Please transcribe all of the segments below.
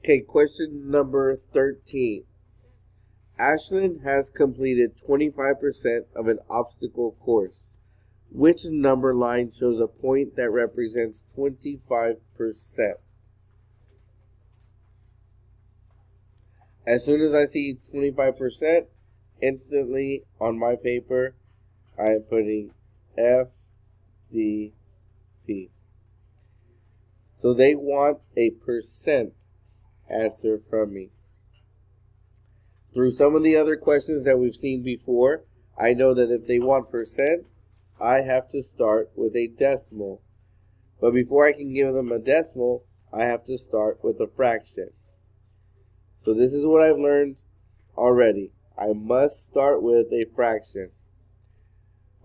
Okay, question number 13. Ashlyn has completed 25% of an obstacle course. Which number line shows a point that represents 25%? As soon as I see 25%, instantly on my paper, I am putting F, D, P. So they want a percent answer from me. Through some of the other questions that we've seen before, I know that if they want percent, I have to start with a decimal. But before I can give them a decimal, I have to start with a fraction. So this is what I've learned already. I must start with a fraction.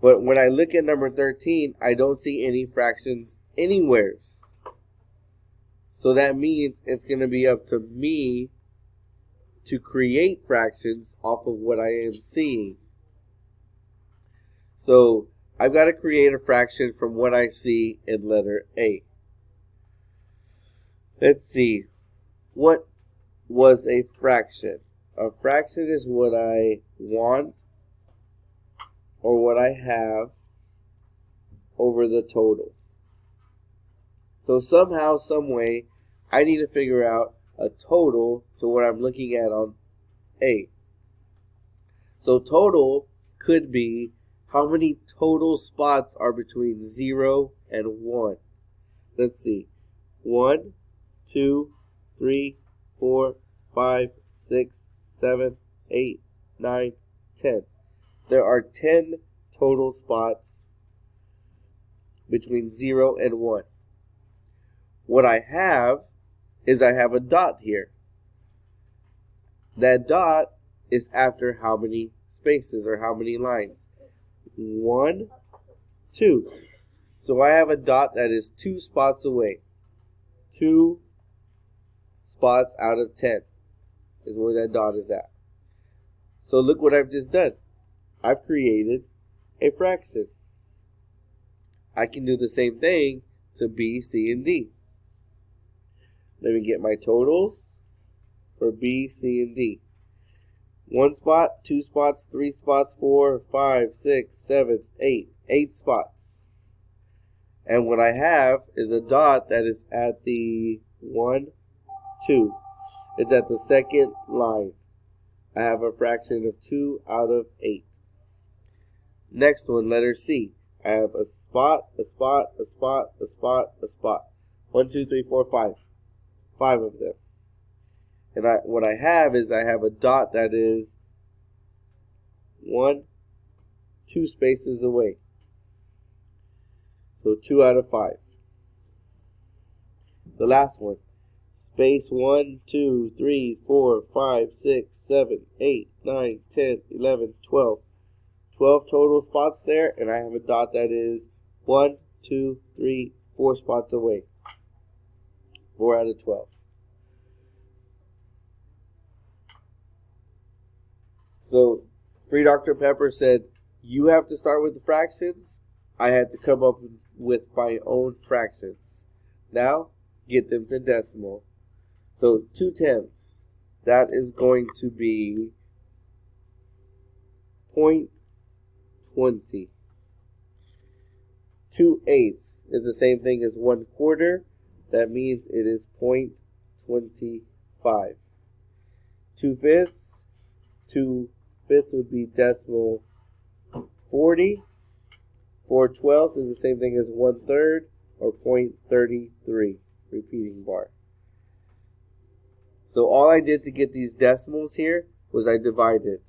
But when I look at number 13, I don't see any fractions anywhere. So that means it's going to be up to me to create fractions off of what I am seeing. So I've got to create a fraction from what I see in letter A. Let's see. What was a fraction? A fraction is what I want or what I have over the total. So somehow, some way, I need to figure out a total to what I'm looking at on A. So total could be how many total spots are between 0 and 1. Let's see. 1, 2, 3, 4, 5, 6, 7, 8, 9, 10. There are 10 total spots between 0 and 1. What I have is I have a dot here. That dot is after how many spaces or how many lines? 1, 2. So I have a dot that is 2 spots away. 2 spots out of 10 is where that dot is at. So look what I've just done. I've created a fraction. I can do the same thing to B, C, and D. Let me get my totals for B, C, and D. 1 spot, 2 spots, 3 spots, 4, 5, 6, 7, 8. 8 spots. And what I have is a dot that is at the 1, 2. It's at the second line. I have a fraction of 2 out of 8. Next one, letter C. I have a spot, a spot, a spot, a spot, a spot. 1, 2, 3, 4, 5. 5 of them. And what I have is I have a dot that is 1, 2 spaces away. So 2 out of 5. The last one. Space 1, 2, 3, 4, 5, 6, 7, 8, 9, 10, 11, 12. 12 total spots there, and I have a dot that is 1, 2, 3, 4 spots away. 4 out of 12. So, Free Dr. Pepper said, you have to start with the fractions. I had to come up with my own fractions. Now, get them to decimal. So, 2/10. That is going to be 0.20. 2/8 is the same thing as 1/4. That means it is 0.25. 2/5. 2/5 would be decimal 40. 4/12 is the same thing as 1/3 or 0.33. Repeating bar. So all I did to get these decimals here was I divided.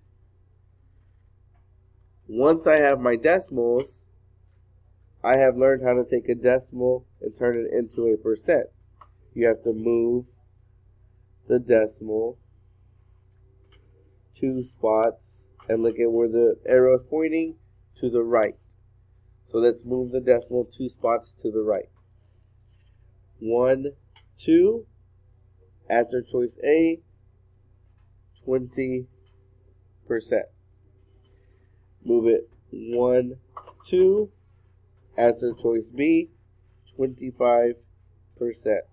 Once I have my decimals, I have learned how to take a decimal and turn it into a percent. You have to move the decimal 2 spots and look at where the arrow is pointing, to the right. So let's move the decimal 2 spots to the right. 1, 2. Answer choice A, 20%. Move it 1, 2. Answer choice B, 25%.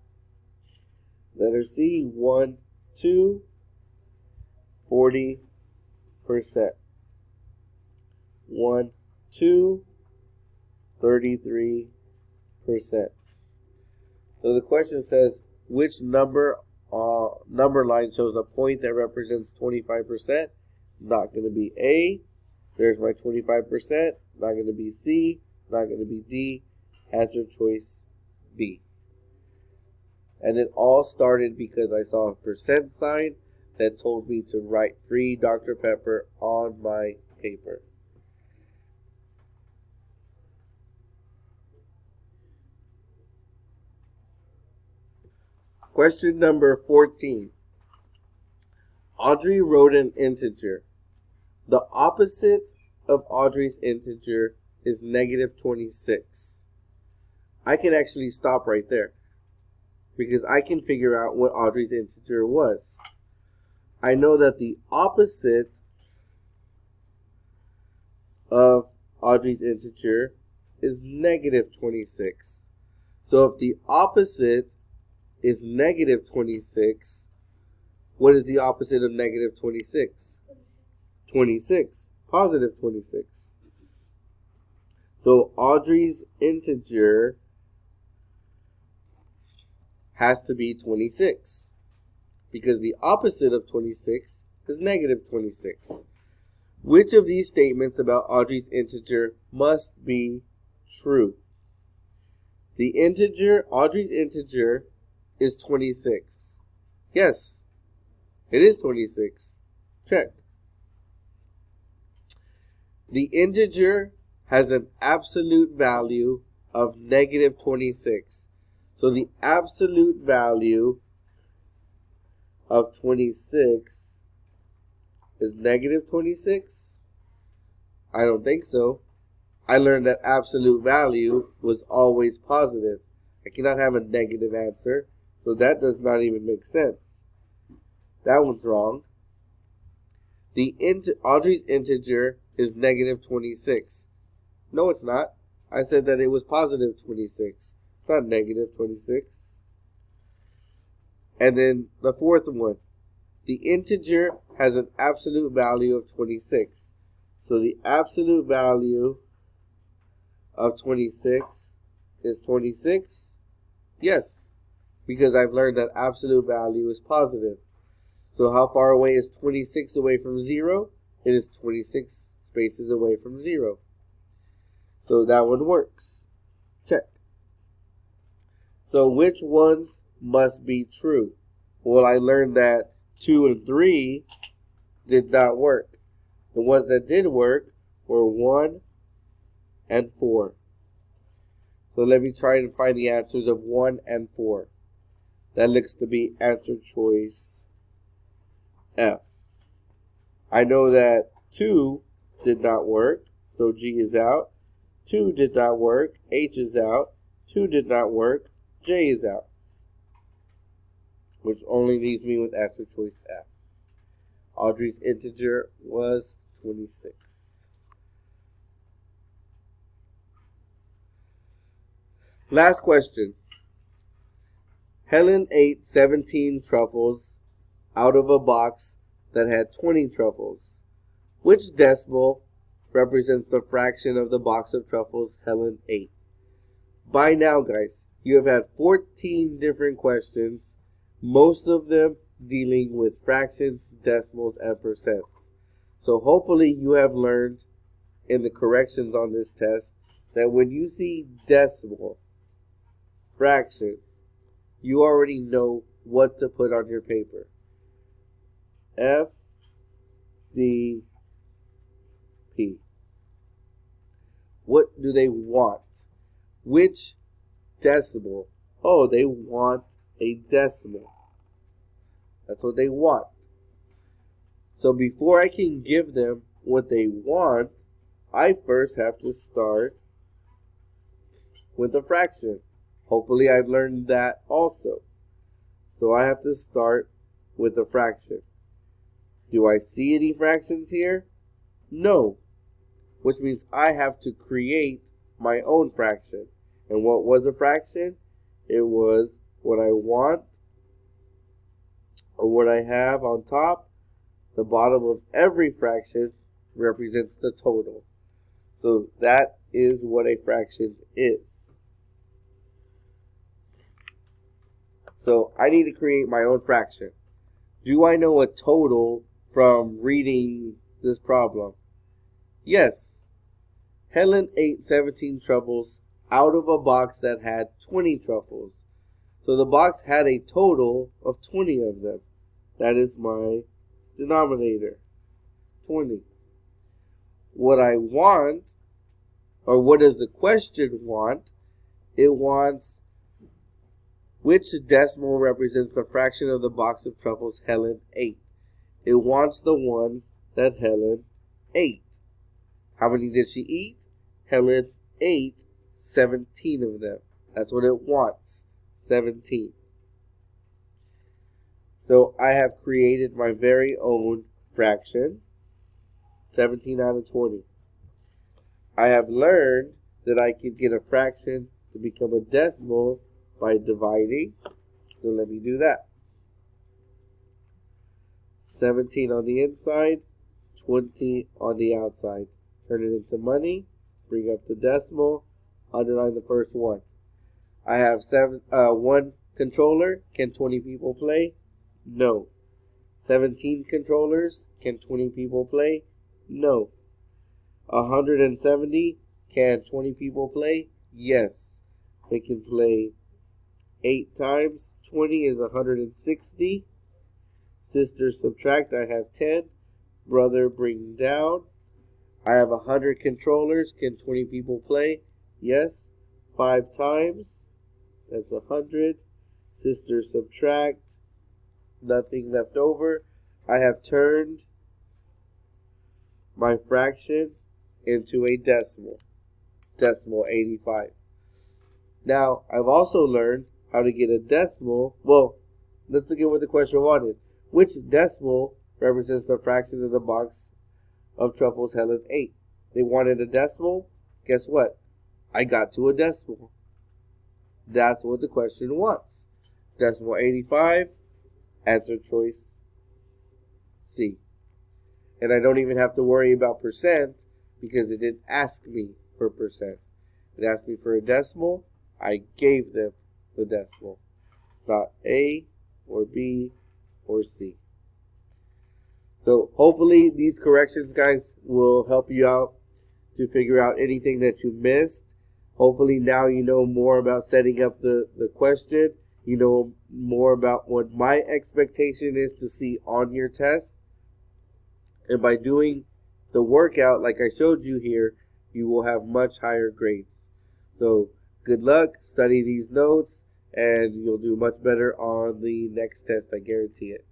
Letter C, 1, 2, 40%. 1, 2, 33%. So the question says, which number line shows a point that represents 25%? Not going to be A. There's my 25%. Not going to be C. Not going to be D. Answer choice B. And it all started because I saw a percent sign that told me to write free Dr. Pepper on my paper. Question number 14. Audrey wrote an integer. The opposite of Audrey's integer is negative 26. I can actually stop right there because I can figure out what Audrey's integer was. I know that the opposite of Audrey's integer is negative 26. So if the opposite is negative 26, what is the opposite of negative 26? 26. Positive 26. So Audrey's integer has to be 26 because the opposite of 26 is negative 26. Which of these statements about Audrey's integer must be true? The integer, Audrey's integer, is 26. Yes, it is 26. Check. The integer has an absolute value of negative 26. So the absolute value of 26 is negative 26? I don't think so. I learned that absolute value was always positive. I cannot have a negative answer, so that does not even make sense. That one's wrong. Audrey's integer is negative 26. No, it's not. I said that it was positive 26. It's not negative 26. And then the fourth one. The integer has an absolute value of 26. So the absolute value of 26 is 26? Yes, because I've learned that absolute value is positive. So how far away is 26 away from 0? It is 26 spaces away from 0. So that one works. Check. So which ones must be true? Well, I learned that 2 and 3 did not work. The ones that did work were 1 and 4. So let me try and find the answers of 1 and 4. That looks to be answer choice F. I know that 2 did not work, so G is out. 2 did not work, H is out. 2 did not work, J is out. Which only leaves me with answer choice F. Audrey's integer was 26. Last question. Helen ate 17 truffles out of a box that had 20 truffles. Which decimal represents the fraction of the box of truffles Helen ate? By now, guys, you have had 14 different questions, most of them dealing with fractions, decimals, and percents. So hopefully you have learned in the corrections on this test that when you see decimal, fraction, you already know what to put on your paper. F, D, P. What do they want? Which decimal? Oh, they want a decimal. That's what they want. So before I can give them what they want, I first have to start with a fraction. Hopefully I've learned that also. So I have to start with a fraction. Do I see any fractions here? No. Which means I have to create my own fraction. And what was a fraction? It was what I want or what I have on top, the bottom of every fraction represents the total. So that is what a fraction is. So I need to create my own fraction. Do I know a total from reading this problem? Yes. Helen ate 17 truffles out of a box that had 20 truffles. So the box had a total of 20 of them. That is my denominator, 20. What I want, or what does the question want? It wants which decimal represents the fraction of the box of truffles Helen ate. It wants the ones that Helen ate. How many did she eat? Helen ate 17 of them. That's what it wants, 17. So I have created my very own fraction, 17 out of 20. I have learned that I can get a fraction to become a decimal by dividing. So let me do that. 17 on the inside, 20 on the outside. Turn it into money, bring up the decimal, underline the first one. I have one controller. Can 20 people play? No. 17 controllers. Can 20 people play? No. 170. Can 20 people play? Yes. They can play 8 times 20 is 160. Sister subtract, I have 10. Brother bring down. I have 100 controllers. Can 20 people play? Yes. 5 times. That's 100. Sister subtract. Nothing left over. I have turned my fraction into a decimal. Decimal 85. Now, I've also learned how to get a decimal. Well, let's look at what the question wanted. Which decimal represents the fraction of the box of truffles Helen ate? They wanted a decimal. Guess what? I got to a decimal. That's what the question wants. Decimal 85. Answer choice C. And I don't even have to worry about percent because it didn't ask me for percent. It asked me for a decimal. I gave them the decimal. Not A or B or C. So hopefully these corrections, guys, will help you out to figure out anything that you missed. Hopefully now you know more about setting up the question. You know more about what my expectation is to see on your test. And by doing the workout like I showed you here, you will have much higher grades. So good luck, study these notes, and you'll do much better on the next test, I guarantee it.